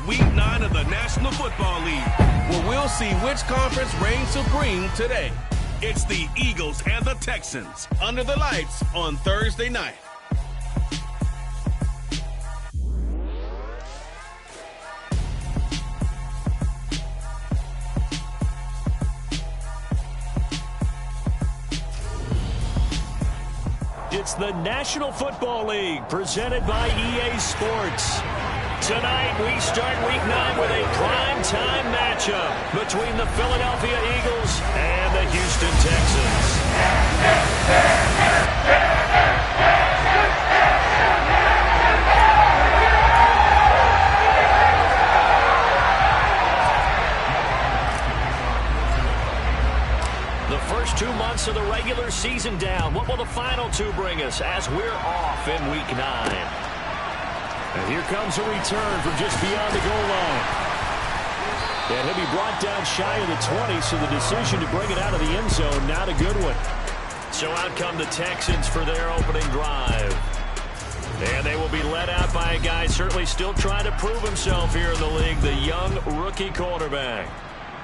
Week 9 of the National Football League, where we'll see which conference reigns supreme today. It's the Eagles and the Texans under the lights on Thursday night. It's the National Football League presented by EA Sports. Tonight we start Week 9 with a prime-time matchup between the Philadelphia Eagles and the Houston Texans. The first 2 months of the regular season down. What will the final 2 bring us as we're off in Week 9? And here comes a return from just beyond the goal line. And he'll be brought down shy of the 20, so the decision to bring it out of the end zone, not a good one. So out come the Texans for their opening drive. And they will be led out by a guy certainly still trying to prove himself here in the league, the young rookie quarterback.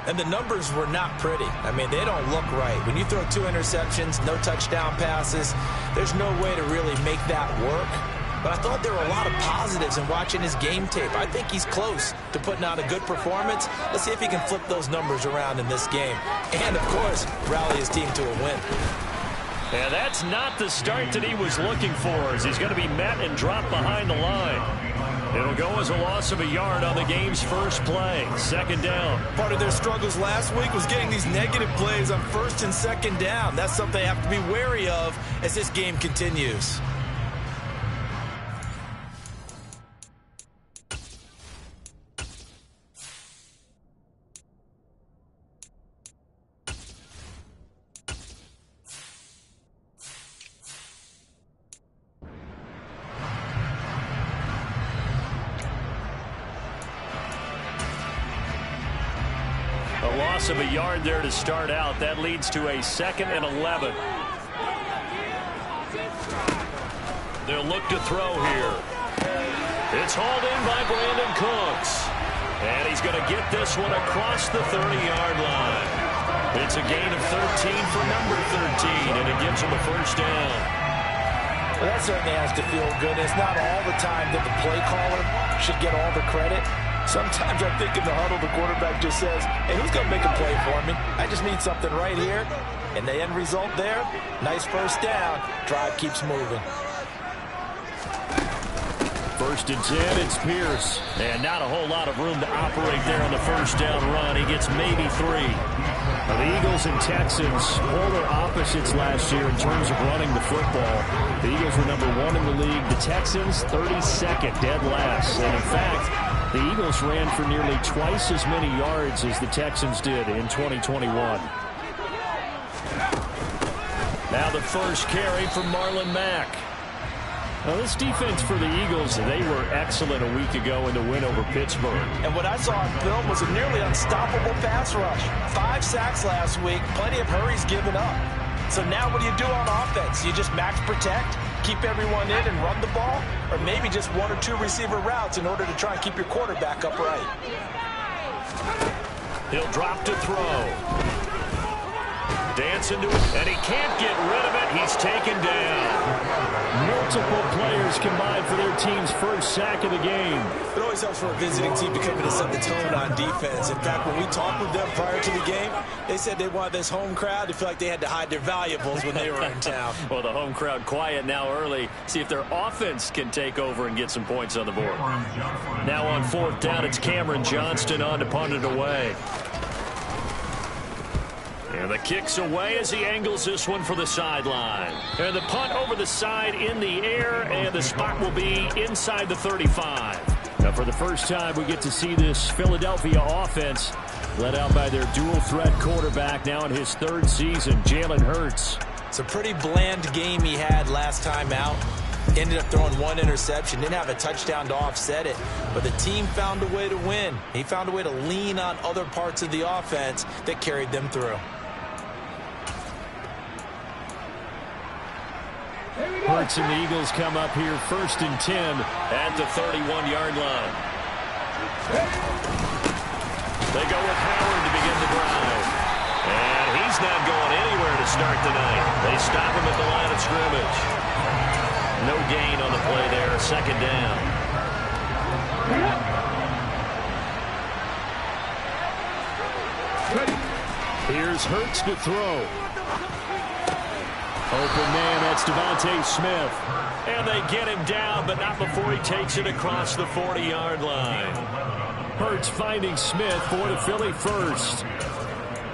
And the numbers were not pretty. I mean, they don't look right. When you throw 2 interceptions, no touchdown passes, there's no way to really make that work. But I thought there were a lot of positives in watching his game tape. I think he's close to putting out a good performance. Let's see if he can flip those numbers around in this game. And, of course, rally his team to a win. Yeah, that's not the start that he was looking for, as he's going to be met and dropped behind the line. It'll go as a loss of a yard on the game's first play. Second down. Part of their struggles last week was getting these negative plays on first and second down. That's something they have to be wary of as this game continues. A loss of a yard there to start out. That leads to a 2nd and 11. They'll look to throw here. It's hauled in by Brandon Cooks. And he's going to get this one across the 30-yard line. It's a gain of 13 for number 13, and it gives him a first down. Well, that certainly has to feel good. It's not all the time that the play caller should get all the credit. Sometimes I think in the huddle, the quarterback just says, hey, who's going to make a play for me? I just need something right here. And the end result there, nice first down. Drive keeps moving. First and 10, it's Pierce. And not a whole lot of room to operate there on the first down run. He gets maybe 3. Now, the Eagles and Texans, polar opposites last year in terms of running the football. The Eagles were number 1 in the league. The Texans, 32nd, dead last. And in fact, the Eagles ran for nearly twice as many yards as the Texans did in 2021. Now the first carry from Marlon Mack. Now this defense for the Eagles, they were excellent a week ago in the win over Pittsburgh. And what I saw on film was a nearly unstoppable pass rush. 5 sacks last week, plenty of hurries given up. So now what do you do on offense? You just max protect, keep everyone in and run the ball, or maybe just 1 or 2 receiver routes in order to try and keep your quarterback upright. He'll drop to throw. Dancing to it, and he can't get rid of it. He's taken down. Multiple players combined for their team's first sack of the game. It always helps for a visiting team to come in and set the tone on defense. In fact, when we talked with them prior to the game, they said they wanted this home crowd to feel like they had to hide their valuables when they were in town. Well, the home crowd quiet now early. See if their offense can take over and get some points on the board. Now on 4th down, it's Cameron Johnston on to punt it away. And the kick's away as he angles this one for the sideline. And the punt over the side in the air, and the spot will be inside the 35. Now for the first time, we get to see this Philadelphia offense led out by their dual-threat quarterback now in his 3rd season, Jalen Hurts. It's a pretty bland game he had last time out. Ended up throwing 1 interception, didn't have a touchdown to offset it, but the team found a way to win. He found a way to lean on other parts of the offense that carried them through. Hurts and the Eagles come up here 1st and 10 at the 31-yard line. They go with Howard to begin the drive. And he's not going anywhere to start the night. They stop him at the line of scrimmage. No gain on the play there. Second down. Here's Hurts to throw. Open man, that's Devontae Smith. And they get him down, but not before he takes it across the 40-yard line. Hurts finding Smith for the Philly first.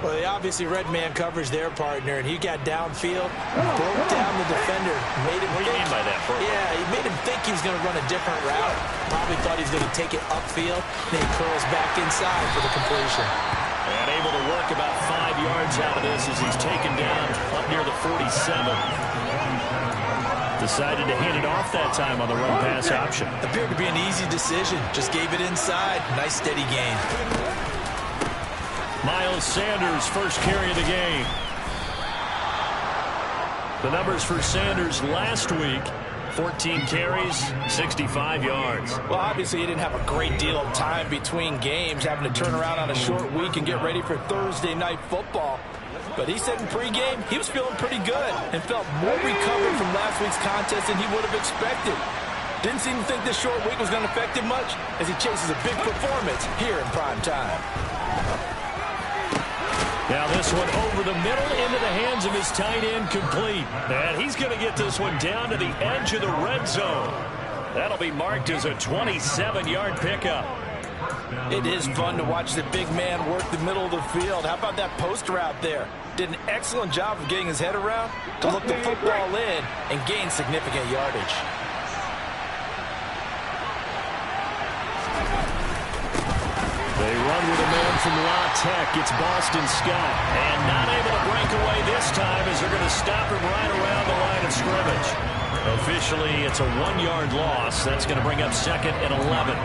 Well, they obviously read man coverage their partner, and he got downfield, broke down the defender. Made him what do you mean by that, Bert? Yeah, he made him think he was going to run a different route. Probably thought he was going to take it upfield. Then he curls back inside for the completion. And able to work about 5 yards out of this as he's taken down up near the 47. Decided to hand it off that time on the run-pass option. Appeared to be an easy decision. Just gave it inside. Nice steady gain. Miles Sanders, first carry of the game. The numbers for Sanders last week, 14 carries, 65 yards. Well, obviously he didn't have a great deal of time between games, having to turn around on a short week and get ready for Thursday night football. But he said in pregame he was feeling pretty good and felt more recovered from last week's contest than he would have expected. Didn't seem to think this short week was going to affect him much as he chases a big performance here in prime time. Now this one over the middle into the hands of his tight end, complete. And he's going to get this one down to the edge of the red zone. That'll be marked as a 27-yard pickup. It is fun to watch the big man work the middle of the field. How about that post route there? Did an excellent job of getting his head around to look the football in and gain significant yardage. They run with a man from La Tech. It's Boston Scott. And not able to break away this time as they're going to stop him right around the line of scrimmage. Officially, it's a 1-yard loss. That's going to bring up second and 11.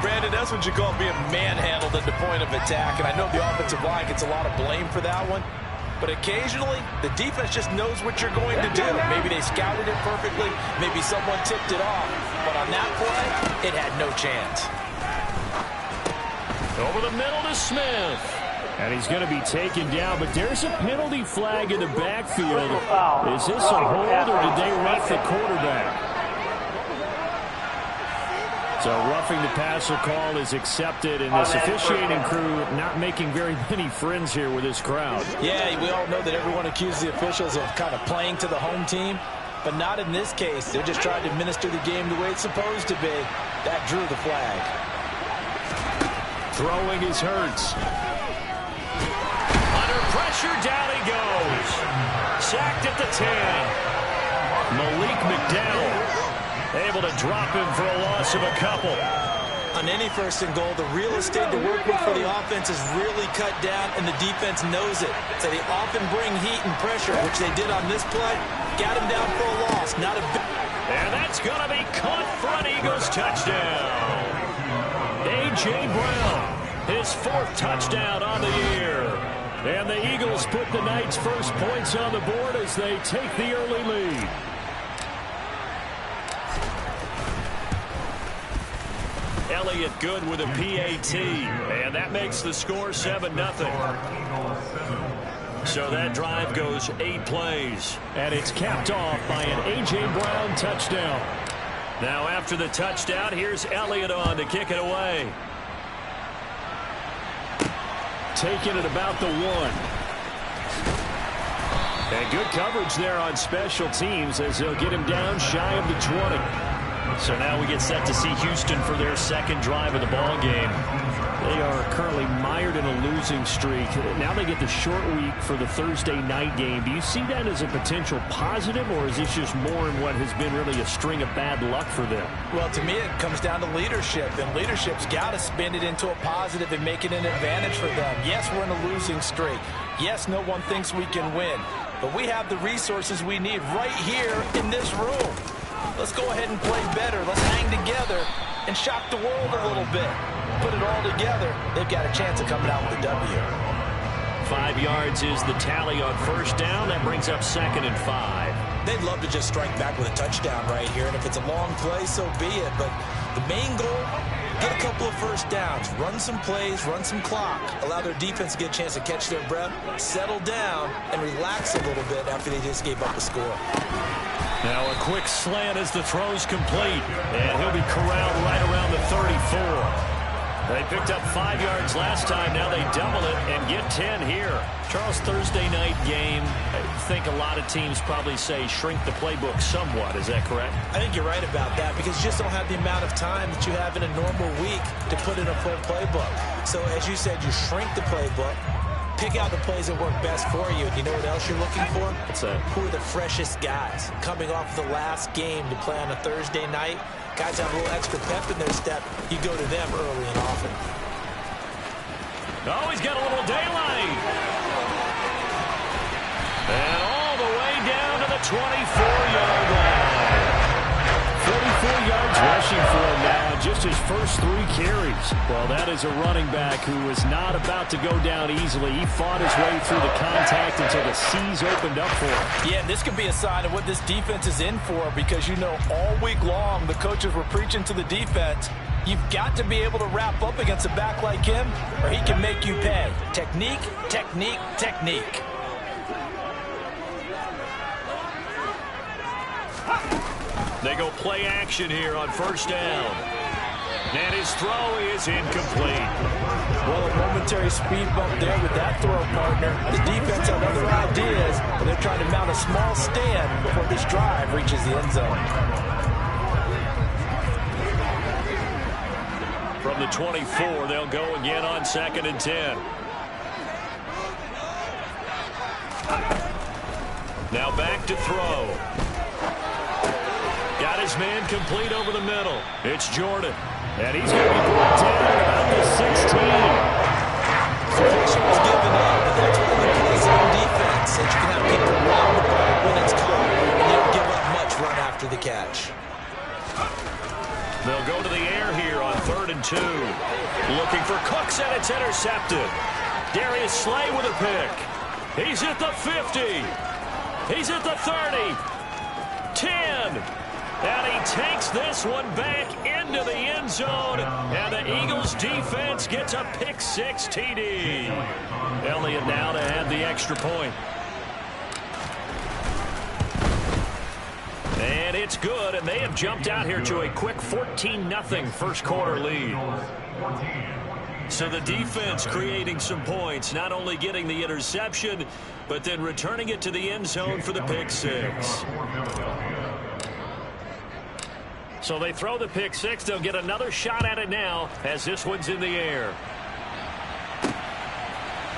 Brandon, that's what you call being manhandled at the point of attack. And I know the offensive line gets a lot of blame for that one. But occasionally, the defense just knows what you're going to do. Maybe they scouted it perfectly. Maybe someone tipped it off. But on that play, it had no chance. Over the middle to Smith. And he's going to be taken down, but there's a penalty flag in the backfield. Is this a hold, or did they rough the quarterback? So roughing the passer call is accepted, and this officiating crew not making very many friends here with this crowd. Yeah, we all know that everyone accuses the officials of kind of playing to the home team, but not in this case. They're just trying to administer the game the way it's supposed to be. That drew the flag. Throwing is Hurts. Under pressure, down he goes. Sacked at the 10. Malik McDowell able to drop him for a loss of a couple. On any first and goal, the real estate to work with for the offense is really cut down, and the defense knows it. So they often bring heat and pressure, which they did on this play. Got him down for a loss, not a big... And that's going to be caught for an Eagles touchdown. A.J. Brown, his 4th touchdown on the year. And the Eagles put the night's first points on the board as they take the early lead. Elliott good with a PAT, and that makes the score 7-0. So that drive goes 8 plays. And it's capped off by an A.J. Brown touchdown. Now after the touchdown, here's Elliott on to kick it away. Taking it about the 1. And good coverage there on special teams as they'll get him down shy of the 20. So now we get set to see Houston for their second drive of the ball game. They are currently mired in a losing streak. Now they get the short week for the Thursday night game. Do you see that as a potential positive, or is this just more in what has been really a string of bad luck for them? Well, to me, it comes down to leadership, and leadership's got to spin it into a positive and make it an advantage for them. Yes, we're in a losing streak. Yes, no one thinks we can win, but we have the resources we need right here in this room. Let's go ahead and play better. Let's hang together and shock the world a little bit. Put it all together, they've got a chance of coming out with a W. 5 yards is the tally on first down. That brings up 2nd and 5. They'd love to just strike back with a touchdown right here, and if it's a long play, so be it. But the main goal, get a couple of first downs, run some plays, run some clock, allow their defense to get a chance to catch their breath, settle down, and relax a little bit after they just gave up a score. Now a quick slant as the throw's complete, and he'll be corralled right around the 34. They picked up 5 yards last time. Now they double it and get 10 here. Charles, Thursday night game, I think a lot of teams probably say shrink the playbook somewhat. Is that correct? I think you're right about that because you just don't have the amount of time that you have in a normal week to put in a full playbook. So as you said, you shrink the playbook, pick out the plays that work best for you. And you know what else you're looking for? Who are the freshest guys coming off the last game to play on a Thursday night? Guys have a little extra pep in their step. You go to them early and often. Oh, he's got a little daylight. And all the way down to the 24-yard line. 44 yards rushing for him now, just his first 3 carries. Well, that is a running back who is not about to go down easily. He fought his way through the contact until the C's opened up for him. Yeah, this could be a sign of what this defense is in for because, you know, all week long the coaches were preaching to the defense, you've got to be able to wrap up against a back like him or he can make you pay. Technique, technique, technique. They go play action here on first down. And his throw is incomplete. Well, a momentary speed bump there with that throw partner. The defense had other ideas, but they're trying to mount a small stand before this drive reaches the end zone. From the 24, they'll go again on 2nd and 10. Now back to throw. Got his man complete over the middle. It's Jordan. And he's going to be brought down at about the 16. Protection was given up, but that's why you play zone defense. That you can have people run the ball when it's caught, and you don't give up much run after the catch. They'll go to the air here on 3rd and 2. Looking for Cooks, and it's intercepted. Darius Slay with a pick. He's at the 50. He's at the 30. 10. And he takes this one back into the end zone. And the Eagles defense gets a pick-6 TD. Elliott now to add the extra point. And it's good, and they have jumped out here to a quick 14-0 first quarter lead. So the defense creating some points, not only getting the interception, but then returning it to the end zone for the pick-6. So they throw the pick-6. They'll get another shot at it now as this one's in the air.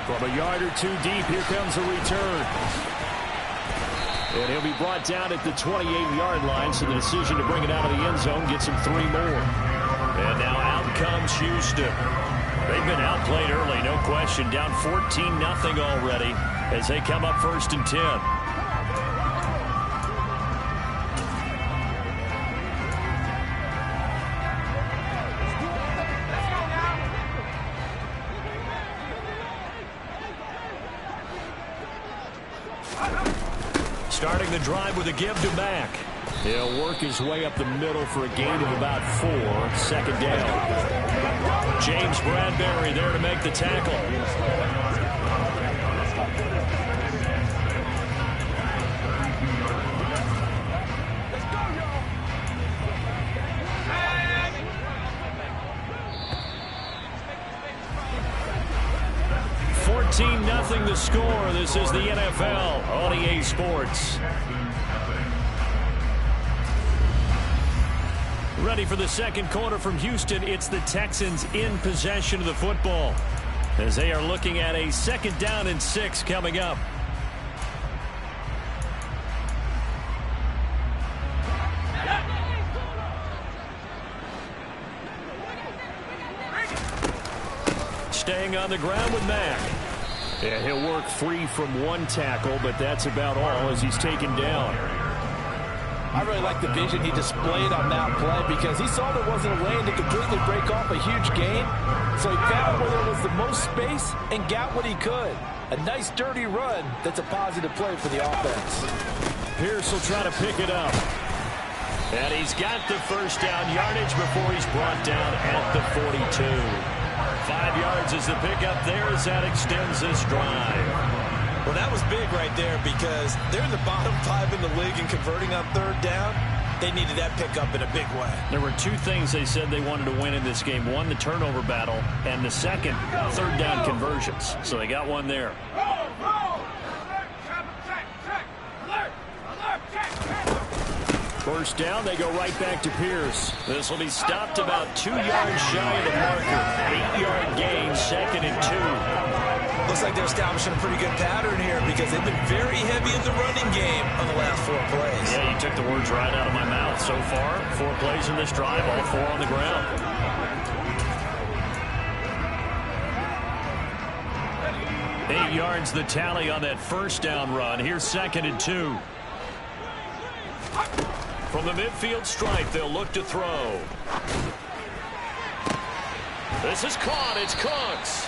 From a yard or 2 deep, here comes the return. And he'll be brought down at the 28-yard line, so the decision to bring it out of the end zone gets him 3 more. And now out comes Houston. They've been outplayed early, no question. Down 14-0 already as they come up 1st and 10. Starting the drive with a give to Mack. He'll work his way up the middle for a gain of about 4. 2nd down. James Bradbury there to make the tackle. Nothing the score. This is the NFL on EA Sports. Ready for the second quarter from Houston. It's the Texans in possession of the football as they are looking at a 2nd down and 6 coming up. Staying on the ground with Mack. Yeah, he'll work free from 1 tackle, but that's about all as he's taken down. I really like the vision he displayed on that play because he saw there wasn't a lane to completely break off a huge gain. So he found where there was the most space and got what he could. A nice dirty run that's a positive play for the offense. Pierce will try to pick it up. And he's got the first down yardage before he's brought down at the 42. 5 yards is the pickup there as that extends this drive. Well, that was big right there because they're in the bottom 5 in the league and converting on third down. They needed that pickup in a big way. There were 2 things they said they wanted to win in this game. One, the turnover battle, and the second, third down conversions. So they got one there. First down, they go right back to Pierce. This will be stopped about 2 yards shy of the marker. 8-yard gain, 2nd and 2. Looks like they're establishing a pretty good pattern here because they've been very heavy in the running game on the last 4 plays. Yeah, you took the words right out of my mouth. So far, 4 plays in this drive, all 4 on the ground. Eight yards the tally on that first down run. Here's 2nd and 2. From the midfield stripe, they'll look to throw. This is caught. It's Cooks.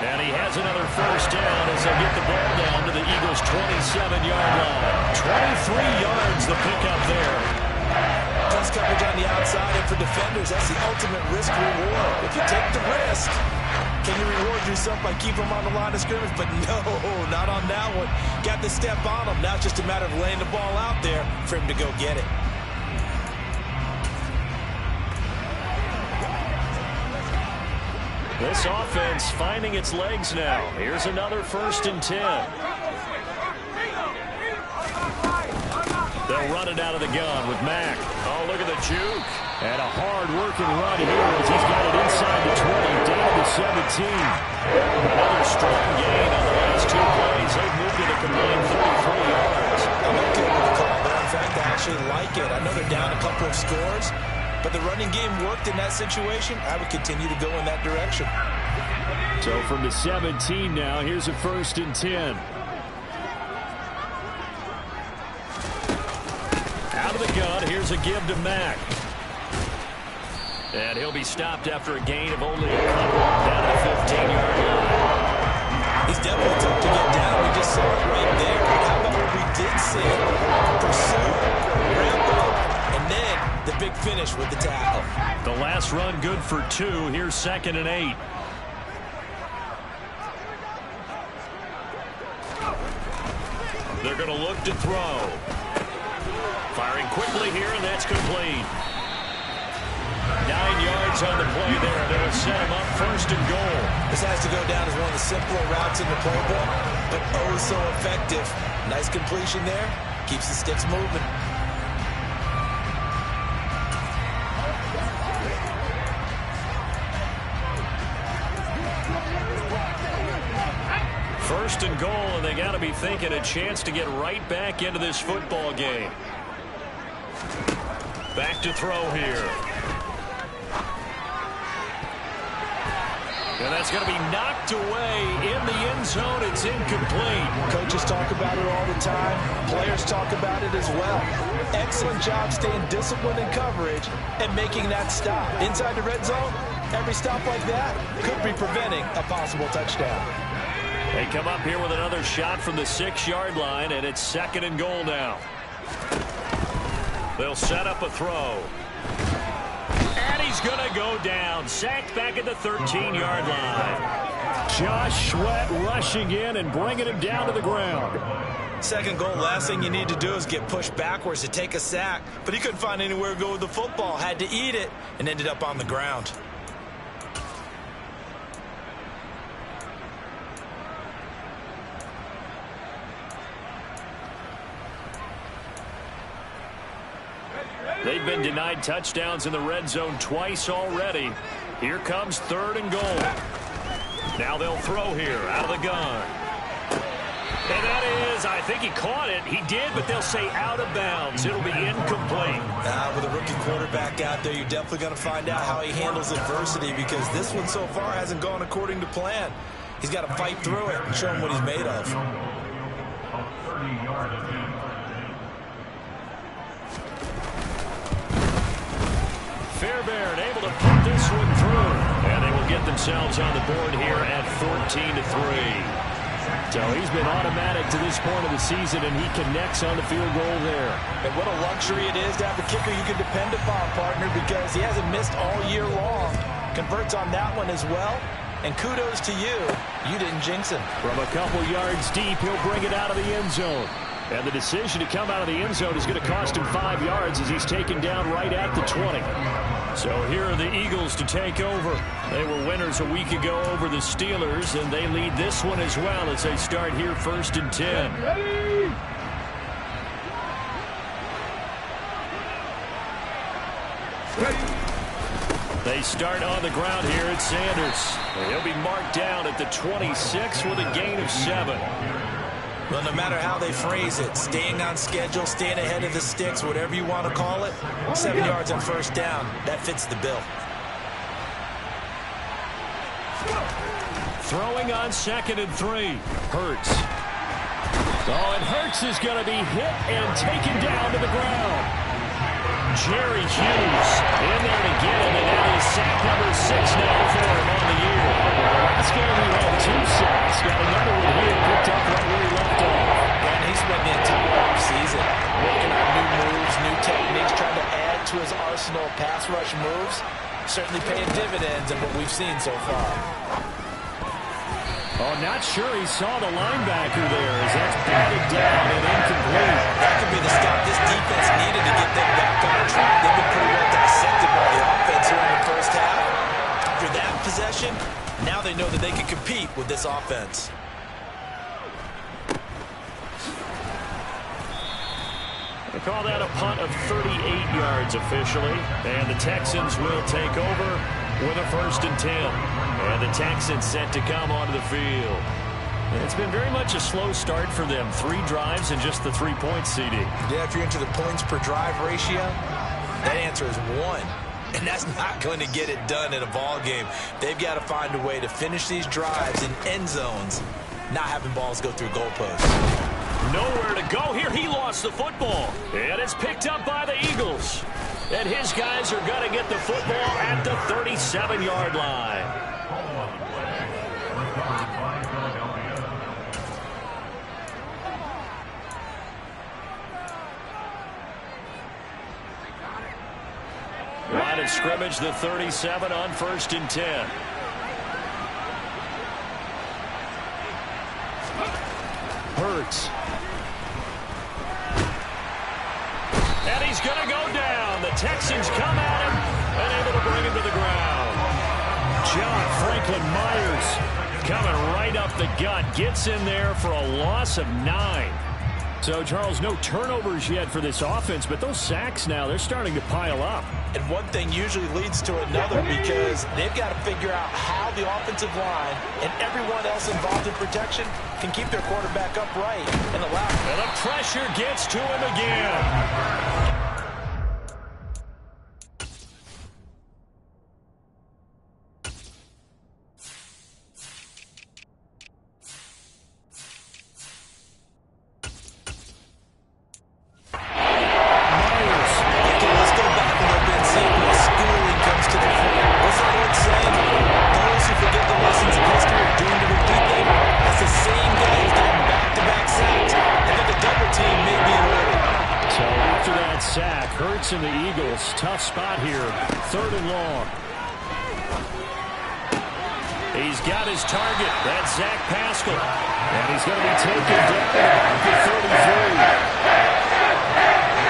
And he has another first down as they get the ball down to the Eagles' 27-yard line. 23 yards the pickup there. Press coverage on the outside, and for defenders, that's the ultimate risk-reward. If you take the risk, can you reward yourself by keeping them on the line of scrimmage? But no, not on that one. Got to step on them. Now it's just a matter of laying the ball out there for him to go get it. This offense finding its legs now. Here's another 1st and 10. They'll run it out of the gun with Mack. Oh, look at the juke. And a hard-working run here as he's got it inside the 20, down to 17. Another strong gain on the last 2 plays. They've moved it a combined 33 yards. I'm okay with the call there. In fact, I actually like it. I know they're down a couple of scores, but the running game worked in that situation. I would continue to go in that direction. So from the 17 now, here's a 1st and 10. Out of the gun, here's a give to Mack. And he'll be stopped after a gain of only a couple down to the 15-yard line. He's definitely tough to get down. We just saw it right there. How about what we did see? Pursue, wrap up, and then the big finish with the tackle. The last run good for 2. Here's 2nd and 8. They're going to look to throw. Firing quickly here, and that's complete. 9 yards on the play there. They'll set him up 1st and goal. This has to go down as one of the simpler routes in the playbook, but oh so effective. Nice completion there. Keeps the sticks moving. First and goal, and they got to be thinking a chance to get right back into this football game. Back to throw here. And that's going to be knocked away in the end zone. It's incomplete. Coaches talk about it all the time. Players talk about it as well. Excellent job staying disciplined in coverage and making that stop. Inside the red zone, every stop like that could be preventing a possible touchdown. They come up here with another shot from the 6-yard line, and it's 2nd and goal now. They'll set up a throw. And he's going to go down. Sacked back at the 13-yard line. Josh Sweat rushing in and bringing him down to the ground. 2nd goal, last thing you need to do is get pushed backwards to take a sack. But he couldn't find anywhere to go with the football. Had to eat it and ended up on the ground. They've been denied touchdowns in the red zone twice already. Here comes 3rd and goal. Now they'll throw here out of the gun. And that is, I think he caught it. He did, but they'll say out of bounds. It'll be incomplete. With a rookie quarterback out there, you're definitely going to find out how he handles adversity because this one so far hasn't gone according to plan. He's got to fight through it and show him what he's made of. Fairbairn able to put this one through. And they will get themselves on the board here at 14-3. So he's been automatic to this point of the season, and he connects on the field goal there. And what a luxury it is to have a kicker you can depend upon, partner, because he hasn't missed all year long. Converts on that one as well. And kudos to you. You didn't jinx him. From a couple yards deep, he'll bring it out of the end zone. And the decision to come out of the end zone is going to cost him 5 yards as he's taken down right at the 20. So here are the Eagles to take over. They were winners a week ago over the Steelers, and they lead this one as well as they start here 1st and 10. Ready? They start on the ground here at Sanders. And he'll be marked down at the 26 with a gain of 7. Well, no matter how they phrase it, staying on schedule, staying ahead of the sticks, whatever you want to call it, 7 yards on 1st down, that fits the bill. Throwing on 2nd and 3. Hurts. Oh, and Hurts is going to be hit and taken down to the ground. Jerry Hughes in there to get him, and that is sack number 6 now for him on the year. Last game he had 2 sacks. Got another one here picked up right where he left off. And he spent the entire offseason working on new moves, new techniques, trying to add to his arsenal of pass rush moves. Certainly paying dividends in what we've seen so far. Oh, not sure he saw the linebacker there as that's batted down and incomplete. That could be the stop this defense needed to get them back on track. They've been pretty well dissected by the offense here in the 1st half. After that possession, now they know that they can compete with this offense. They call that a punt of 38 yards officially, and the Texans will take over with a 1st and 10. And the Texans set to come onto the field. It's been very much a slow start for them. 3 drives and just the 3 points, CD. Yeah, if you're into the points per drive ratio, that answer is 1. And that's not going to get it done in a ball game. They've got to find a way to finish these drives in end zones, not having balls go through goalposts. Nowhere to go here. He lost the football. And it's picked up by the Eagles. And his guys are going to get the football at the 37-yard line. Line of scrimmage, the 37 on 1st and 10. Hurts. And he's going to go down. The Texans come at him and able to bring him to the ground. John Franklin Myers coming right up the gut. Gets in there for a loss of 9. So, Charles, no turnovers yet for this offense, but those sacks now, they're starting to pile up. And one thing usually leads to another because they've got to figure out how the offensive line and everyone else involved in protection can keep their quarterback upright and allow. And the pressure gets to him again. And the Eagles, tough spot here, 3rd and long. He's got his target. That's Zach Pascal. And he's going to be taken down at the 33.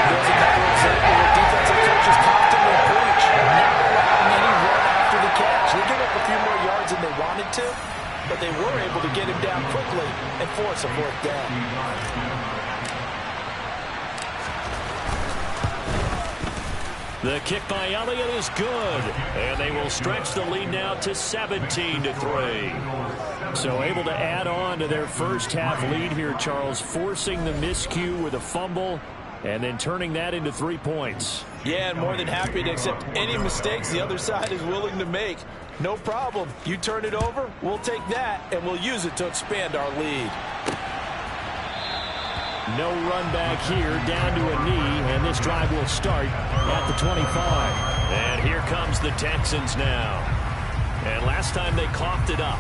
There's another example where defensive coaches constantly preach, not allowing any run after the catch. They gave up a few more yards than they wanted to, but they were able to get him down quickly and force a 4th down. The kick by Elliott is good, and they will stretch the lead now to 17-3. So able to add on to their 1st half lead here, Charles, forcing the miscue with a fumble and then turning that into 3 points. Yeah, and more than happy to accept any mistakes the other side is willing to make. No problem. You turn it over, we'll take that, and we'll use it to expand our lead. No run back here, down to a knee, and this drive will start at the 25. And here comes the Texans now. And last time they coughed it up,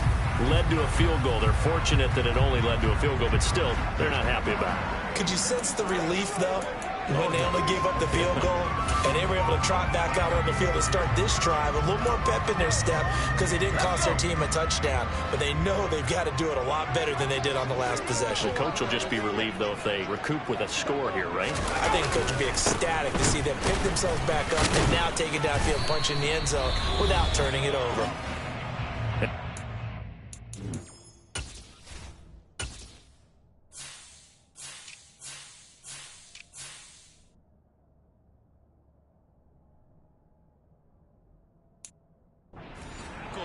led to a field goal. They're fortunate that it only led to a field goal, but still, they're not happy about it. Could you sense the relief, though, when they only gave up the field goal and they were able to trot back out on the field and start this drive? A little more pep in their step because they didn't cost their team a touchdown. But they know they've got to do it a lot better than they did on the last possession. The coach will just be relieved, though, if they recoup with a score here, right? I think the coach would be ecstatic to see them pick themselves back up and now take it downfield, punch in the end zone without turning it over.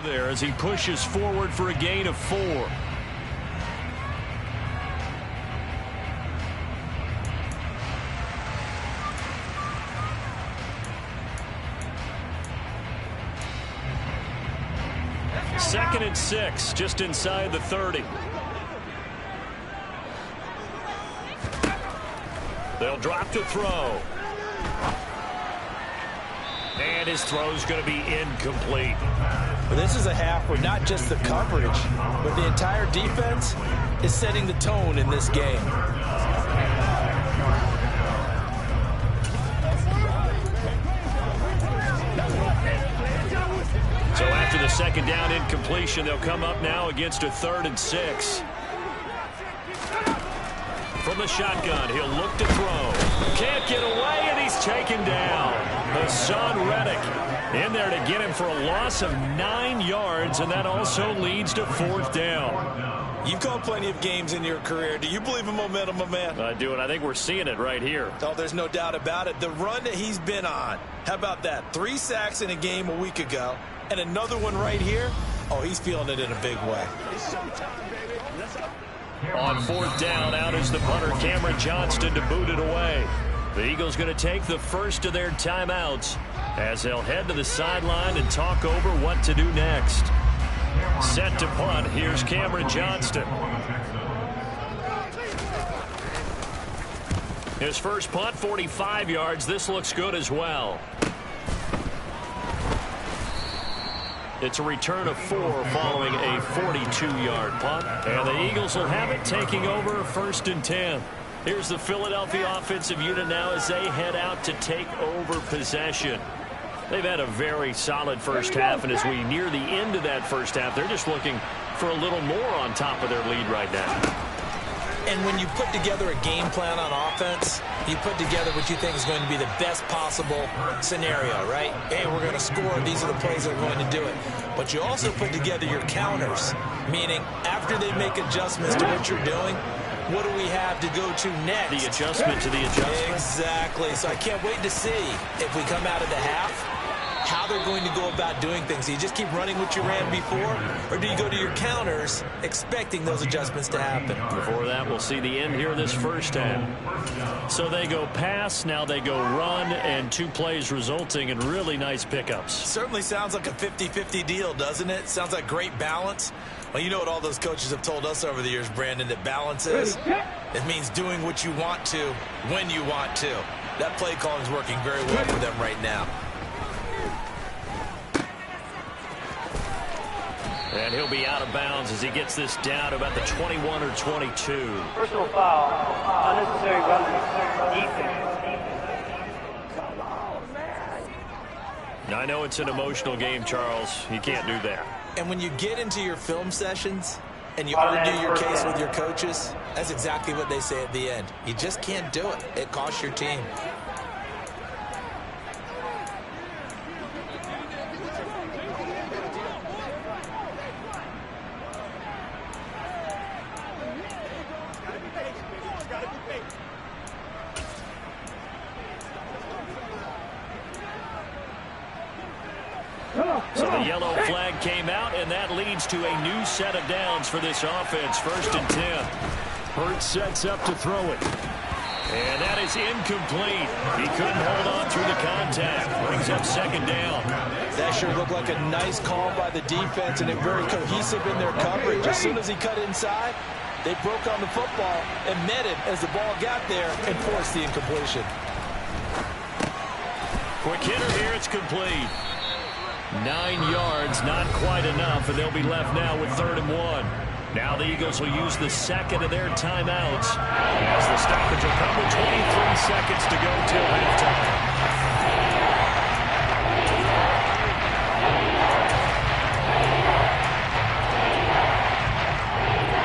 There as he pushes forward for a gain of 4. Second and 6, just inside the 30. They'll drop to throw. And his throw's going to be incomplete. Well, this is a half where not just the coverage, but the entire defense is setting the tone in this game. So after the second down incompletion, they'll come up now against a 3rd and 6. From the shotgun, he'll look to throw. Can't get away, and he's taken down. Hassan Reddick in there to get him for a loss of 9 yards, and that also leads to 4th down. You've called plenty of games in your career. Do you believe in momentum, my man? I do, and I think we're seeing it right here. Oh, there's no doubt about it. The run that he's been on, how about that? 3 sacks in a game a week ago, and another one right here. Oh, he's feeling it in a big way. On 4th down, out is the punter, Cameron Johnston, to boot it away. The Eagles going to take the first of their timeouts as they'll head to the sideline and talk over what to do next. Set to punt. Here's Cameron Johnston. His first punt, 45 yards. This looks good as well. It's a return of 4 following a 42-yard punt. And the Eagles will have it, taking over 1st and 10. Here's the Philadelphia offensive unit now as they head out to take over possession. They've had a very solid first half, and as we near the end of that first half, they're just looking for a little more on top of their lead right now. And when you put together a game plan on offense, you put together what you think is going to be the best possible scenario, right? Hey, we're going to score. These are the plays that are going to do it. But you also put together your counters, meaning after they make adjustments to what you're doing, what do we have to go to next? The adjustment to the adjustment. Exactly. So I can't wait to see if we come out of the half, how they're going to go about doing things. Do you just keep running what you ran before, or do you go to your counters expecting those adjustments to happen? Before that, we'll see the end here of this first half. So they go pass, now they go run, and 2 plays resulting in really nice pickups. Certainly sounds like a 50-50 deal, doesn't it? Sounds like great balance. Well, you know what all those coaches have told us over the years, Brandon, that balance is? It means doing what you want to when you want to. That play calling is working very well for them right now. And he'll be out of bounds as he gets this down to about the 21 or 22. Personal foul, unnecessary roughness, defense. Now, I know it's an emotional game, Charles. You can't do that. And when you get into your film sessions and you argue your case with your coaches, that's exactly what they say at the end. You just can't do it. It costs your team. So the yellow flag came out, and that leads to a new set of downs for this offense. 1st and 10. Hurts sets up to throw it. And that is incomplete. He couldn't hold on through the contact. Brings up 2nd down. That sure looked like a nice call by the defense, and they're very cohesive in their coverage. As soon as he cut inside, they broke on the football and met him as the ball got there and forced the incompletion. Quick hitter here. It's complete. 9 yards, not quite enough, and they'll be left now with 3rd and 1. Now the Eagles will use the second of their timeouts as the stoppage will come with 23 seconds to go till halftime.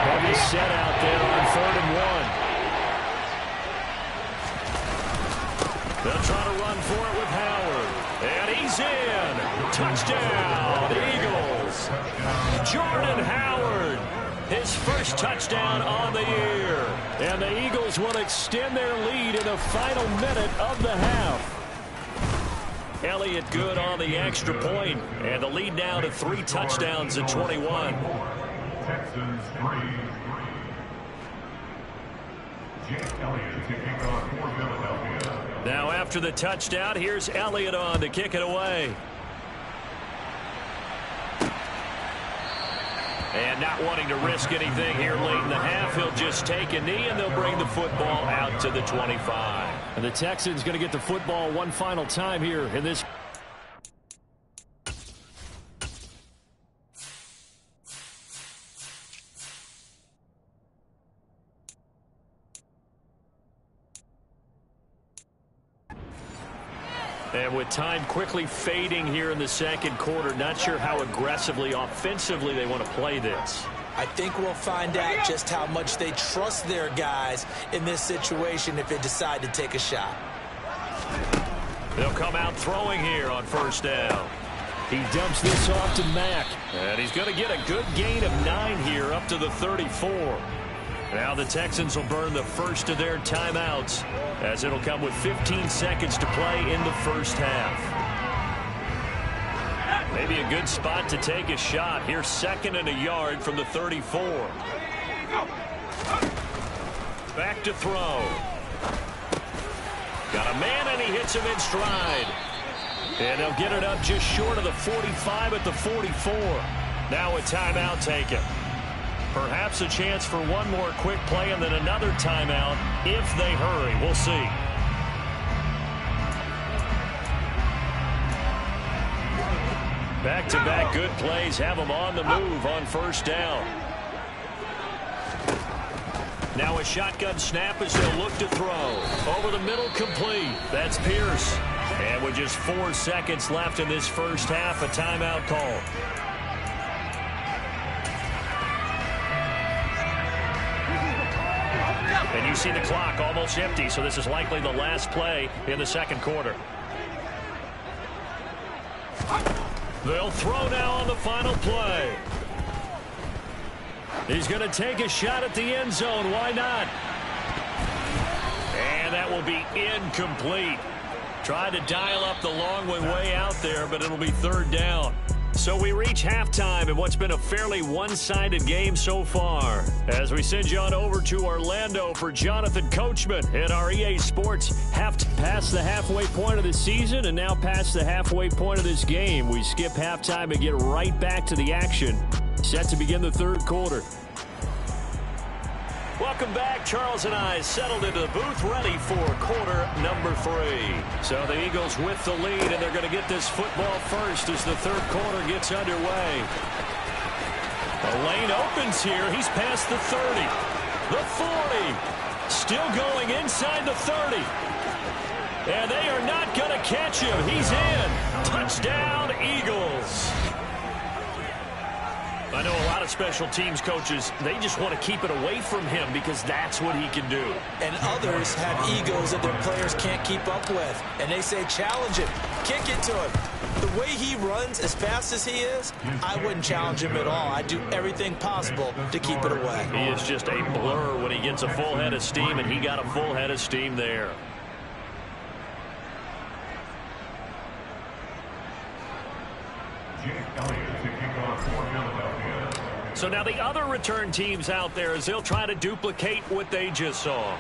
Heavy set out there on 3rd and 1. They'll try to run for it with Howard. And he's in. Touchdown, Eagles. Jordan Howard. His first touchdown on the year. And the Eagles will extend their lead in the final minute of the half. Elliott good on the extra point. And the lead now to 3 touchdowns at 21. Texans 3. Jake Elliott to kick off for Philadelphia. Now after the touchdown, here's Elliott on to kick it away. And not wanting to risk anything here late in the half, he'll just take a knee, and they'll bring the football out to the 25. And the Texans going to get the football one final time here in this. And with time quickly fading here in the second quarter, not sure how aggressively, offensively they want to play this. I think we'll find out just how much they trust their guys in this situation if they decide to take a shot. They'll come out throwing here on 1st down. He dumps this off to Mack. And he's going to get a good gain of 9 here up to the 34. Now the Texans will burn the first of their timeouts as it'll come with 15 seconds to play in the first half. Maybe a good spot to take a shot. Here's 2nd and a yard from the 34. Back to throw. Got a man and he hits him in stride. And they'll get it up just short of the 45 at the 44. Now a timeout taken. Perhaps a chance for one more quick play and then another timeout if they hurry. We'll see. Back-to-back good plays have them on the move on 1st down. Now a shotgun snap as they'll look to throw. Over the middle, complete. That's Pierce. And with just 4 seconds left in this first half, a timeout call. And you see the clock almost empty, so this is likely the last play in the second quarter. They'll throw now on the final play. He's going to take a shot at the end zone. Why not? And that will be incomplete. Tried to dial up the long one way out there, but it'll be 3rd down. So we reach halftime in what's been a fairly one-sided game so far. As we send you on over to Orlando for Jonathan Coachman at our EA Sports past the halfway point of the season and now past the halfway point of this game. We skip halftime and get right back to the action. Set to begin the 3rd quarter. Welcome back. Charles and I settled into the booth ready for quarter number 3. So the Eagles with the lead, and they're going to get this football first as the 3rd quarter gets underway. The lane opens here. He's past the 30. The 40. Still going inside the 30. And they are not going to catch him. He's in. Touchdown, Eagles. I know a lot of special teams coaches, they just want to keep it away from him because that's what he can do. And others have egos that their players can't keep up with. And they say, challenge him, kick it to him. The way he runs as fast as he is, I wouldn't challenge him at all. I'd do everything possible to keep it away. He is just a blur when he gets a full head of steam, and he got a full head of steam there. Jake Elliott to kick off for Philadelphia. So now the other return teams out there as they'll try to duplicate what they just saw.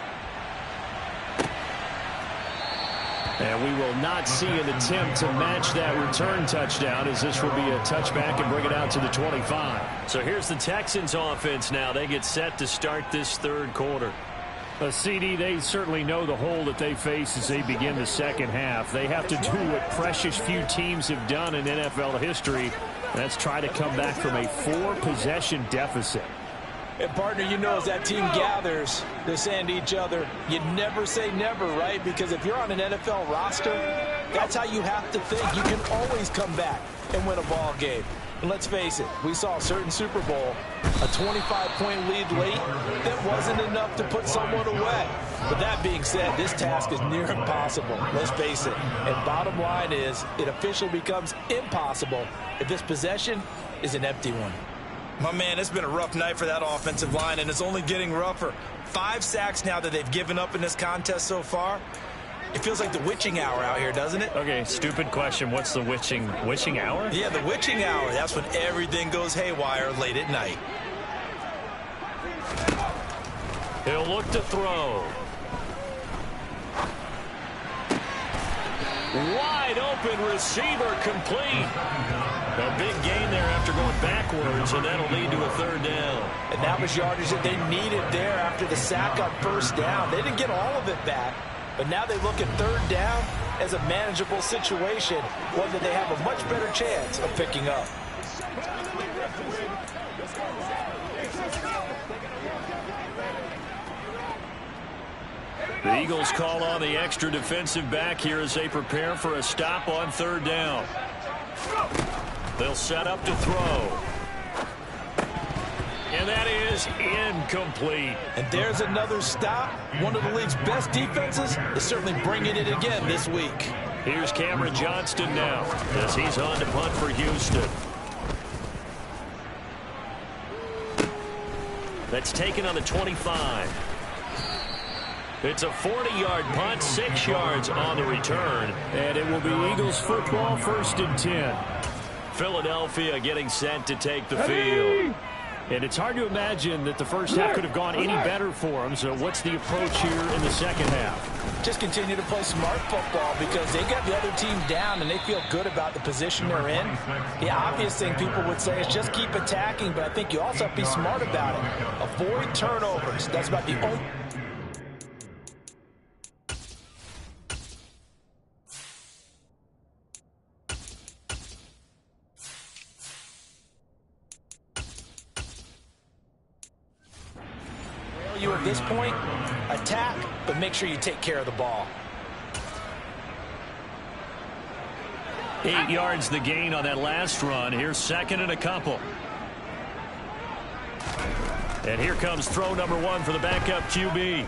And we will not see an attempt to match that return touchdown as this will be a touchback and bring it out to the 25. So here's the Texans offense now. They get set to start this 3rd quarter. CD, they certainly know the hole that they face as they begin the second half. They have to do what precious few teams have done in NFL history. That's try to come back from a 4-possession deficit. And, partner, you know, as that team gathers, they're saying to each other, you never say never, right? Because if you're on an NFL roster, that's how you have to think. You can always come back and win a ball game. And let's face it, we saw a certain Super Bowl, a 25-point lead late that wasn't enough to put someone away. But that being said, this task is near impossible. Let's face it. And bottom line is, it officially becomes impossible if this possession is an empty one. My man, it's been a rough night for that offensive line, and it's only getting rougher. 5 sacks now that they've given up in this contest so far. It feels like the witching hour out here, doesn't it? Okay, stupid question. What's the witching hour? Yeah, the witching hour. That's when everything goes haywire late at night. He'll look to throw. Wide open receiver complete. A big gain there after going backwards, and that'll lead to a 3rd down. And that was yardage that they needed there after the sack on 1st down. They didn't get all of it back, but now they look at 3rd down as a manageable situation, one that they have a much better chance of picking up. The Eagles call on the extra defensive back here as they prepare for a stop on 3rd down. They'll set up to throw. And that is incomplete. And there's another stop. One of the league's best defenses is certainly bringing it again this week. Here's Cameron Johnston now as he's on to punt for Houston. That's taken on the 25. It's a 40-yard punt, 6 yards on the return. And it will be Eagles football, 1st and 10. Philadelphia getting set to take the field. And it's hard to imagine that the first half could have gone any better for them. So what's the approach here in the second half? Just continue to play smart football because they got the other team down and they feel good about the position they're in. The obvious thing people would say is just keep attacking, but I think you also have to be smart about it. Avoid turnovers. That's about the only... at this point, attack, but make sure you take care of the ball. 8 yards the gain on that last run. Here's 2nd and a couple. And here comes throw number 1 for the backup QB.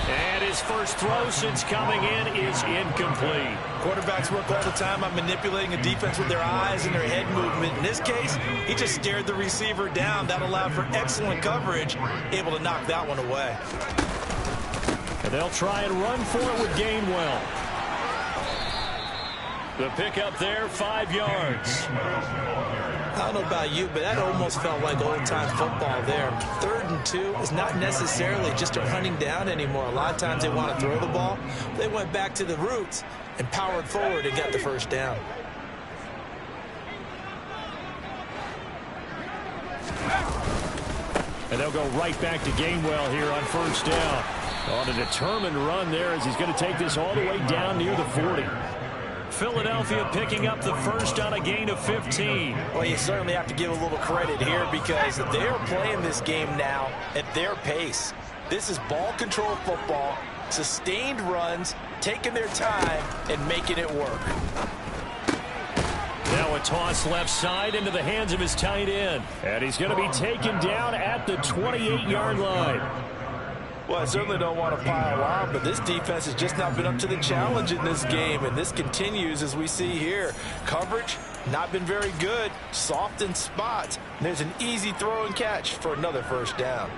And his first throw since coming in is incomplete. Quarterbacks work all the time on manipulating a defense with their eyes and their head movement. In this case, he just stared the receiver down. That allowed for excellent coverage, able to knock that one away. And they'll try and run for it with Gainwell. The pickup there, 5 yards. I don't know about you, but that almost felt like old-time football there. 3rd and 2 is not necessarily just a running down anymore. A lot of times they want to throw the ball. They went back to the roots and powered forward and got the 1st down. And they'll go right back to Gainwell here on 1st down. On a determined run there as he's going to take this all the way down near the 40. Philadelphia picking up the first on a gain of 15. Well, you certainly have to give a little credit here because they're playing this game now at their pace. This is ball control football, sustained runs, taking their time, and making it work. Now a toss left side into the hands of his tight end. And he's going to be taken down at the 28-yard line. Well, I certainly don't want to pile on, but this defense has just not been up to the challenge in this game, and this continues as we see here. Coverage, not been very good, soft in spots. And there's an easy throw and catch for another 1st down.